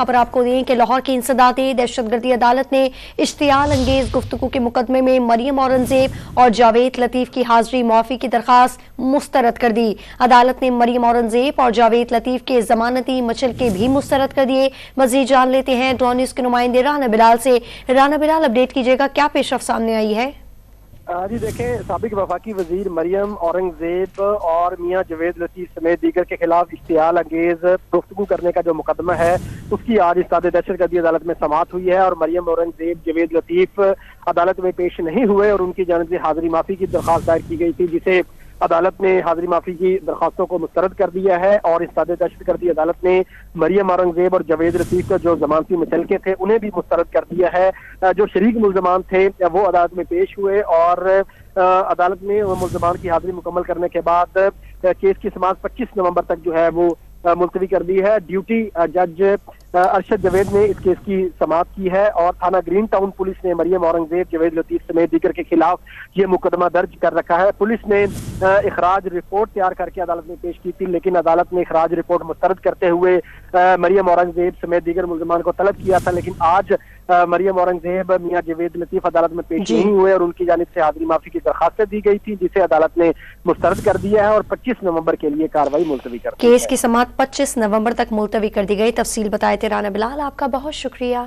خبر آپ کو دیں کہ لاہور کی انسدادی دہشت گردی عدالت نے اشتعال انگیز گفتگو کے مقدمے میں مریم اورنگزیب اور جاوید لطیف کی حاضری معافی کی درخواست مسترد کر دی۔ عدالت نے مریم اورنگزیب اور جاوید لطیف کے ضمانتی مچلکے بھی مسترد کر دیے۔ مزید جان لیتے ہیں ڈان نیوز کے نمائندے رانا بلال سے۔ رانا بلال، اپڈیٹ کیجیے گا، کیا پیش رفت سامنے آئی ہے؟ جی دیکھیں، سابق وفاقی وزیر مریم اورنگزیب اور میاں جاوید لطیف سمیت دیگر کے خلاف اشتعال انگیز گفتگو کرنے کا جو مقدمہ ہے اس کی آج استاد دہشت گردی عدالت میں سماعت ہوئی ہے، اور مریم اورنگزیب، جاوید لطیف عدالت میں پیش نہیں ہوئے اور ان کی جانب سے حاضری معافی کی درخواست دائر کی گئی تھی، جسے عدالت نے حاضری معافی کی درخواستوں کو مسترد کر دیا ہے، اور استاد دہشت گردی عدالت نے مریم اورنگزیب اور جاوید لطیف کے جو ضمانتی مچلکے تھے انہیں بھی مسترد کر دیا ہے۔ جو شریک ملزمان تھے وہ عدالت میں پیش ہوئے، اور عدالت نے ملزمان کی حاضری مکمل کرنے کے بعد کیس کی سماعت 25 نومبر تک جو ہے وہ ملتوی کر دی ہے۔ ڈیوٹی جج ارشد جاوید نے اس کیس کی سماعت کی ہے، اور تھانہ گرین ٹاؤن پولیس نے مریم اورنگزیب، جاوید لطیف سمیت دیگر کے خلاف یہ مقدمہ درج کر رکھا ہے۔ پولیس نے اخراج رپورٹ تیار کر کے عدالت میں پیش کی تھی، لیکن عدالت نے اخراج رپورٹ مسترد کرتے ہوئے مریم اورنگزیب سمیت دیگر ملزمان کو طلب کیا تھا، لیکن آج مریم اورنگزیب، میاں جاوید لطیف عدالت میں پیش نہیں ہوئے اور ان کی جانب سے حاضری معافی کی درخواستیں دی گئی تھی، جسے عدالت نے مسترد کر دیا ہے اور 25 نومبر کے لیے کارروائی ملتوی کر دی ہے۔ کیس کی سماعت 25 نومبر تک ملتوی کر دی گئی۔ تفصیل بتائے تھے رانا بلال، آپ کا بہت شکریہ۔